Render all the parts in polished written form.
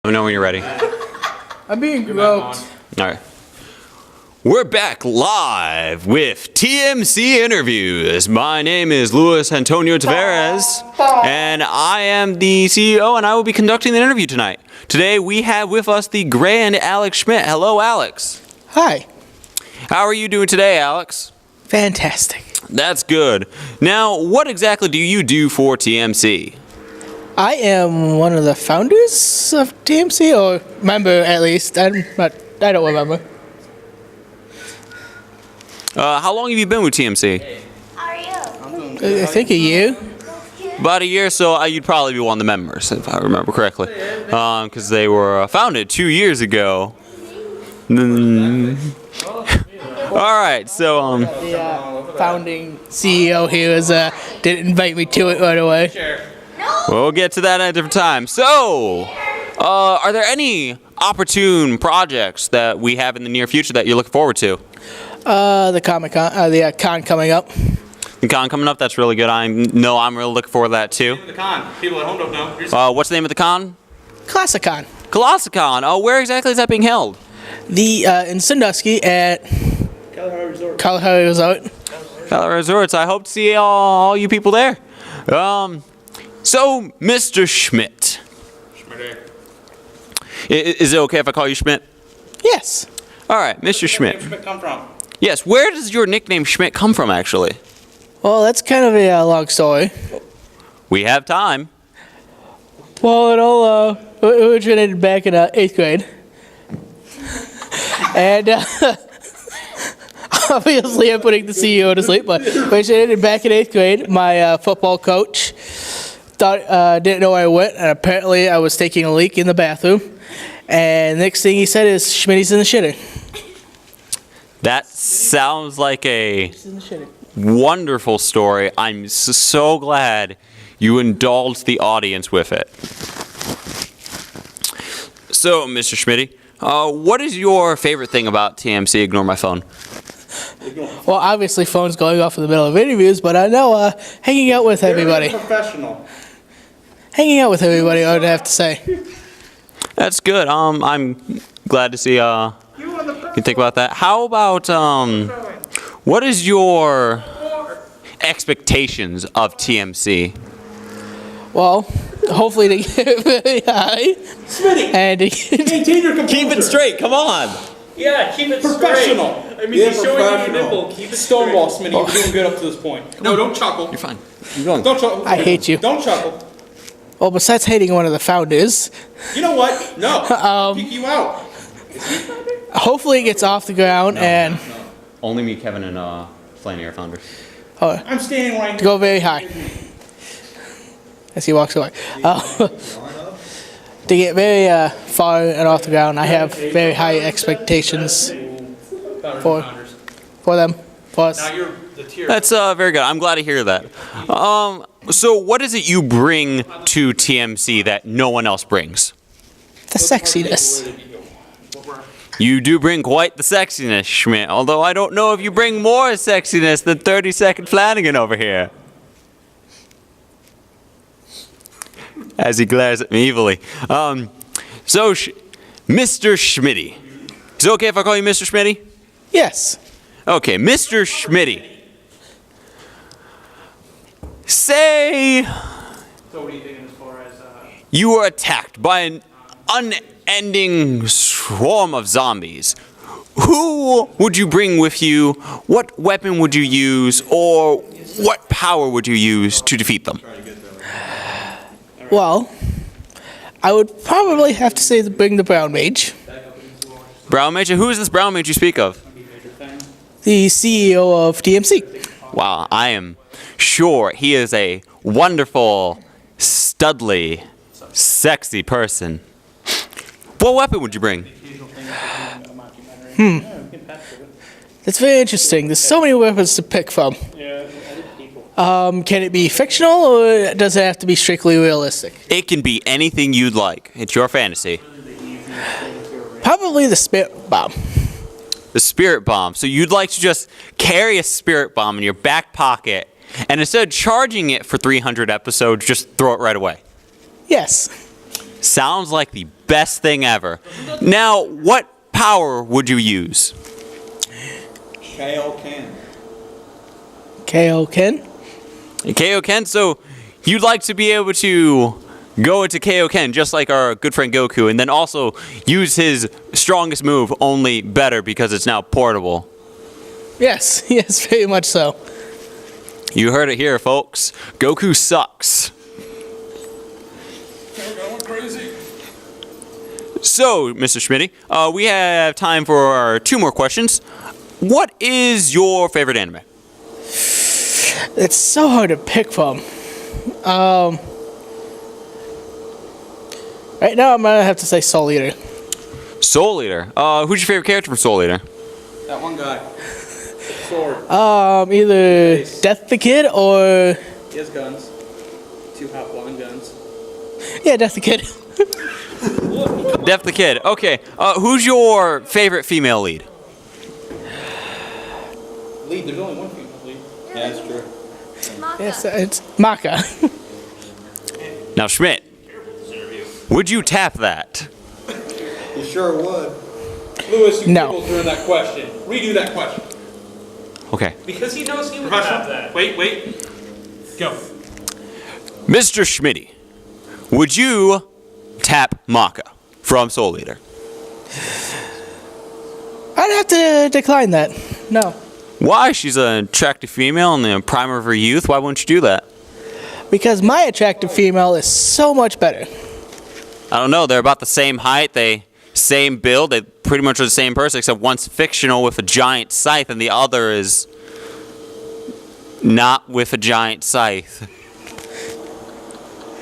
me know when you're ready. I'm being groped. All right. We're back live with TMC Interviews. My name is Luis Antonio Tavares, and I am the CEO, and I will be conducting the interview tonight. Today, we have with us the grand Alex Schmidt. Hello, Alex. Hi. How are you doing today, Alex? Fantastic. That's good. Now, what exactly do you do for TMC? I am one of the founders of TMC, or member at least. I don't remember. How long have you been with TMC? How are you? I think a year. About a year, so you'd probably be one of the members, if I remember correctly. Because they were founded 2 years ago. All right, so... The founding CEO here didn't invite me to it right away. We'll get to that at a different time. So, are there any opportune projects that we have in the near future that you're looking forward to? The Comic-Con, the con coming up. The con coming up, that's really good. I'm really looking forward to that too. The con. People at home don't know. What's the name of the con? Classicon. Classicon. Oh, where exactly is that being held? In Sandusky at Kalahari Resort. Kalahari Resorts. I hope to see all you people there. So, Mr. Schmidt. Is it okay if I call you Schmidt? Yes. All right, Mr. Schmidt. Where did Schmidt come from? Yes, where does your nickname Schmidt come from, actually? Well, that's kind of a long story. We have time. Well, it all originated back in 8th grade. And obviously I'm putting the CEO to sleep, but originated back in 8th grade. My football coach didn't know where I went, and apparently I was taking a leak in the bathroom. And next thing he said is, Schmitty's in the shitter. That sounds like a wonderful story. I'm so glad you indulged the audience with it. So, Mr. Schmitty, what is your favorite thing about TMC? Ignore my phone. Well, obviously phone's going off in the middle of interviews, but I know hanging out with everybody. Professional. Hanging out with everybody, I would have to say. That's good. I'm glad to see you think about that. How about what is your expectations of TMC? Well, hopefully to get very high. Smitty! And Maintain your composure. Keep it straight. Come on. Yeah, keep it professional. Straight. I mean, he's showing you your nipple. Keep it Stonewall, Smitty. You're doing good up to this point. No, don't chuckle. You're fine. Keep going. Don't chuckle. I hate you. Don't chuckle. Well, besides hating one of the founders, You know what? No. Kick you out. hopefully it gets off the ground and Only me, Kevin, and Flaney are founders. I'm standing right to go very high. As he walks away. To get very far and off the ground, I have very high expectations for them, for us. Now you're the tier. That's very good. I'm glad to hear that. So what is it you bring to TMC that no one else brings? The sexiness. You do bring quite the sexiness, Schmidt, although I don't know if you bring more sexiness than 30-second Flanagan over here. As he glares at me evilly. So, Mr. Schmitty. Is it okay if I call you Mr. Schmitty? Yes. Okay, Mr. Schmitty. Say So what are you thinking as far as... you were attacked by an unending swarm of zombies. Who would you bring with you? What weapon would you use? Or what power would you use to defeat them? Well, I would probably have to say to bring the Brown Mage. Brown Mage? Who is this Brown Mage you speak of? The CEO of TMC. Wow, I am sure he is a wonderful, studly, sexy person. What weapon would you bring? That's very interesting. There's so many weapons to pick from. Can it be fictional, or does it have to be strictly realistic? It can be anything you'd like. It's your fantasy. Probably the Spirit Bomb. The spirit bomb. So you'd like to just carry a spirit bomb in your back pocket, and instead of charging it for 300 episodes, just throw it right away. Yes. Sounds like the best thing ever. Now, what power would you use? Kaioken. Kaioken? Kaioken, so you'd like to be able to go into Kaioken just like our good friend Goku, and then also use his strongest move only better because it's now portable. Yes, yes, very much so. You heard it here, folks. Goku sucks. Going crazy. So, Mr. Smitty, we have time for our 2 more questions. What is your favorite anime? It's so hard to pick from. Right now, I'm gonna have to say Soul Eater. Soul Eater. Who's your favorite character from Soul Eater? That one guy. Sword. Either Death the Kid or He has guns. 2 hot blonde guns. yeah, Death the Kid. Def the Kid. Okay. Who's your favorite female lead? Lead. There's only one female lead. Yeah, that's true. Yes, it's Maka. Now, Schmidt, would you tap that? You sure would. Lewis, you No. giggled during that question. Redo that question. Okay. Because he knows he would have that. Wait. Go. Mr. Schmitty, would you tap Maka from Soul Eater? I'd have to decline that. No, Why? She's an attractive female in the prime of her youth. Why wouldn't you do that? because my attractive female is so much better. I don't know. They're about the same height. Same build. They pretty much are the same person, except one's fictional with a giant scythe, and the other is not with a giant scythe.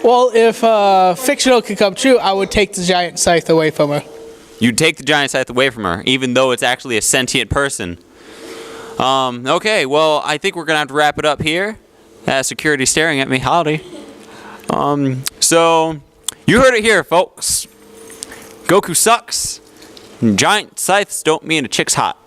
Well, if fictional could come true, I would take the giant scythe away from her. You'd take the giant scythe away from her, even though it's actually a sentient person. Okay, well, I think we're going to have to wrap it up here. Security staring at me. Howdy. So, you heard it here, folks. Goku sucks. Giant scythes don't mean a chick's hot.